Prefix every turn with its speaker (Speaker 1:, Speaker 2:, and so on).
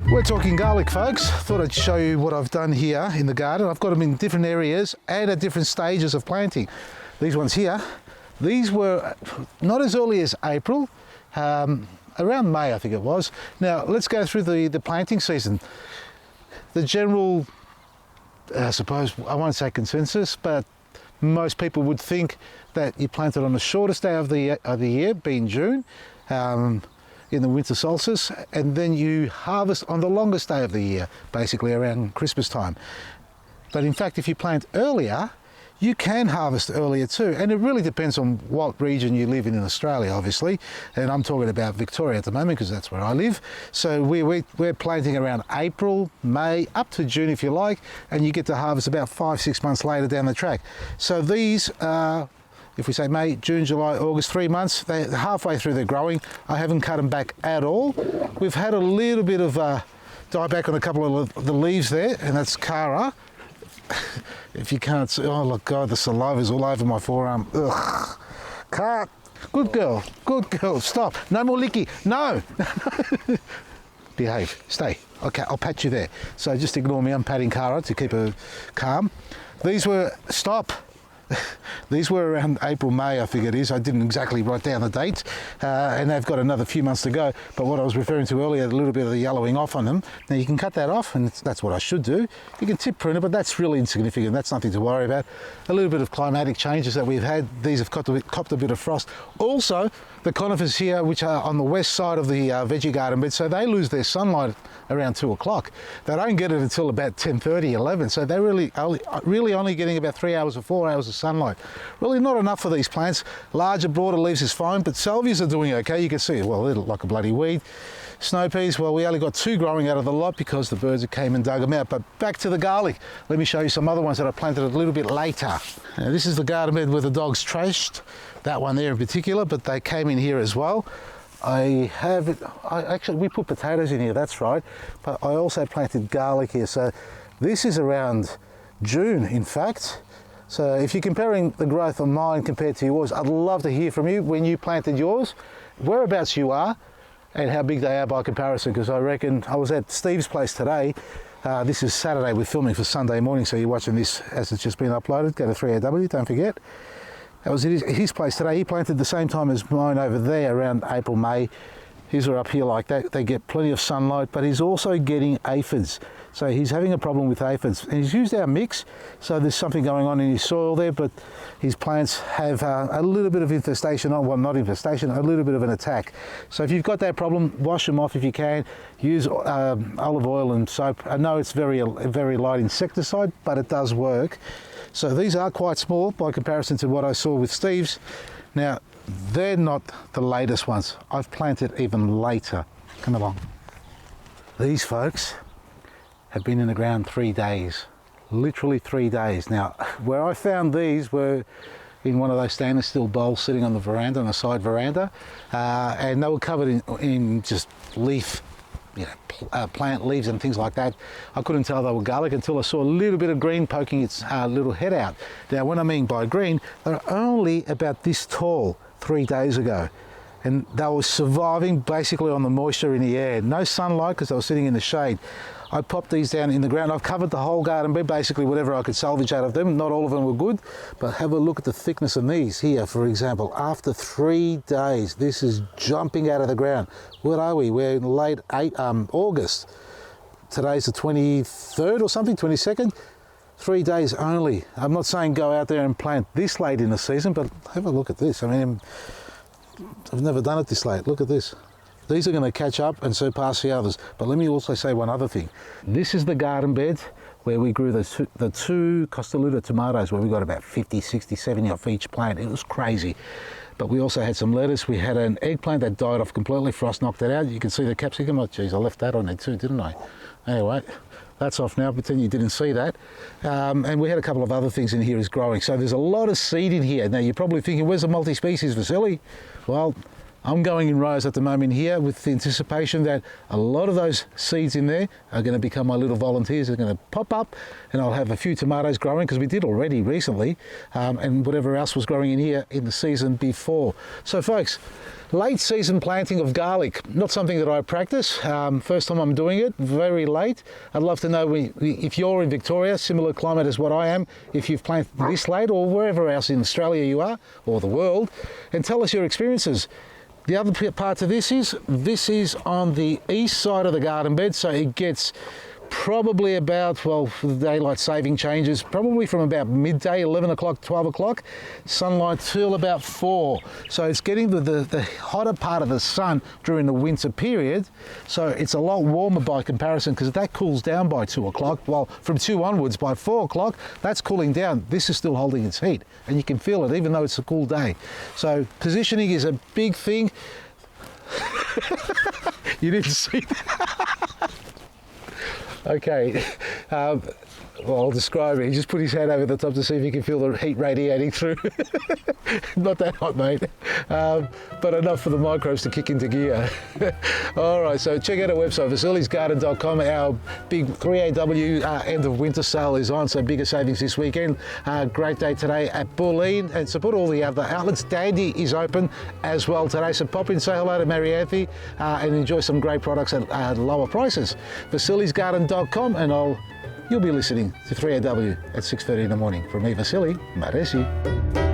Speaker 1: We're talking garlic, folks. Thought I'd show you what I've done here in the garden. I've got them in different areas and at different stages of planting. These ones here, these were not as early as April, around May I think it was. Now let's go through the planting season. The general, I suppose, I won't say consensus, but most people would think that you plant it on the shortest day of the year, being June, in the winter solstice, and then you harvest on the longest day of the year, basically around Christmas time. But in fact, if you plant earlier, you can harvest earlier too, and it really depends on what region you live in Australia, obviously, and I'm talking about Victoria at the moment because that's where I live. So we're planting around April, May, up to June if you like, and you get to harvest about 5-6 months later down the track. So these are, if we say May, June, July, August, 3 months, they're halfway through their growing. I haven't cut them back at all. We've had a little bit of dieback on a couple of the leaves there, and that's Cara. If you can't see, oh look, God, the saliva's all over my forearm. Ugh. Cut. Good girl, stop. No more licky, no. Behave, stay. Okay, I'll pat you there. So just ignore me, I'm patting Cara to keep her calm. These were, stop. These were around April, May, I think it is. I didn't exactly write down the date, and they've got another few months to go. But what I was referring to earlier, a little bit of the yellowing off on them. Now you can cut that off, and that's what I should do. You can tip prune it, but that's really insignificant. That's nothing to worry about. A little bit of climatic changes that we've had. These have copped a bit of frost. Also, the conifers here, which are on the west side of the veggie garden bed, so they lose their sunlight around 2 o'clock. They don't get it until about 10:30, 11. So they're really only getting about 3 hours or 4 hours of sunlight. Really not enough for these plants. Larger, broader leaves is fine, but salvias are doing okay. You can see, well, they look like a bloody weed. Snow peas, well, we only got 2 growing out of the lot because the birds came and dug them out. But back to the garlic. Let me show you some other ones that I planted a little bit later. Now, this is the garden bed where the dogs trashed, that one there in particular, but they came in here as well. We put potatoes in here, that's right, but I also planted garlic here. So this is around June, in fact. So if you're comparing the growth of mine compared to yours, I'd love to hear from you when you planted yours, whereabouts you are, and how big they are by comparison, because I reckon I was at Steve's place today. This is Saturday, we're filming for Sunday morning, so you're watching this as it's just been uploaded. Go to 3AW, don't forget. That was his place today. He planted the same time as mine over there, around April, May. His are up here like that. They get plenty of sunlight, but he's also getting aphids. So he's having a problem with aphids. And he's used our mix, so there's something going on in his soil there, but his plants have a little bit of infestation, well, not infestation, a little bit of an attack. So if you've got that problem, wash them off if you can. Use olive oil and soap. I know it's very light insecticide, but it does work. So these are quite small by comparison to what I saw with Steve's. Now, they're not the latest ones. I've planted even later. Come along. These folks have been in the ground 3 days, literally 3 days. Now, where I found these were in one of those stainless steel bowls sitting on the veranda, on the side veranda, and they were covered in just leaf, plant leaves and things like that. I couldn't tell they were garlic until I saw a little bit of green poking its little head out. Now, when I mean by green, they're only about this tall 3 days ago, and they were surviving basically on the moisture in the air. No sunlight because they were sitting in the shade. I popped these down in the ground. I've covered the whole garden bed, basically whatever I could salvage out of them. Not all of them were good, but have a look at the thickness of these here, for example. After 3 days, this is jumping out of the ground. What are we? We're in late August. Today's the 23rd or something, 22nd. 3 days only. I'm not saying go out there and plant this late in the season, but have a look at this. I mean, I've never done it this late. Look at this. These are going to catch up and surpass the others. But let me also say one other thing. This is the garden bed where we grew the two Costoluta tomatoes, where we got about 50, 60, 70 off each plant. It was crazy. But we also had some lettuce. We had an eggplant that died off completely. Frost knocked it out. You can see the capsicum. Oh, geez, I left that on there too, didn't I? Anyway, that's off now. Pretend you didn't see that. And we had a couple of other things in here is growing. So there's a lot of seed in here. Now, you're probably thinking, where's the multi-species, Vasily? Well, I'm going in rows at the moment here with the anticipation that a lot of those seeds in there are going to become my little volunteers. They're going to pop up and I'll have a few tomatoes growing, because we did already recently, and whatever else was growing in here in the season before. So folks, late season planting of garlic, not something that I practice. First time I'm doing it, very late. I'd love to know if you're in Victoria, similar climate as what I am, if you've planted this late or wherever else in Australia you are, or the world, and tell us your experiences. The other part of this is on the east side of the garden bed, so it gets probably about, well, for the daylight saving changes, probably from about midday, 11 o'clock, 12 o'clock, sunlight till about 4. So it's getting the hotter part of the sun during the winter period. So it's a lot warmer by comparison, because that cools down by 2 o'clock. Well, from 2 onwards, by 4 o'clock, that's cooling down. This is still holding its heat, and you can feel it even though it's a cool day. So positioning is a big thing. You didn't see that. Okay, well, I'll describe it. He just put his hand over the top to see if he can feel the heat radiating through. Not that hot, mate, but enough for the microbes to kick into gear. All right, so check out our website, vasili'sgarden.com. Our big 3AW end of winter sale is on, so bigger savings this weekend. Great day today at Bulleen, and support all the other outlets. Dandy is open as well today, so pop in, say hello to Marianthi, and enjoy some great products at lower prices. vasili'sgarden.com, and you'll be listening to 3AW at 6:30 in the morning. From me, Vasili, Maresi.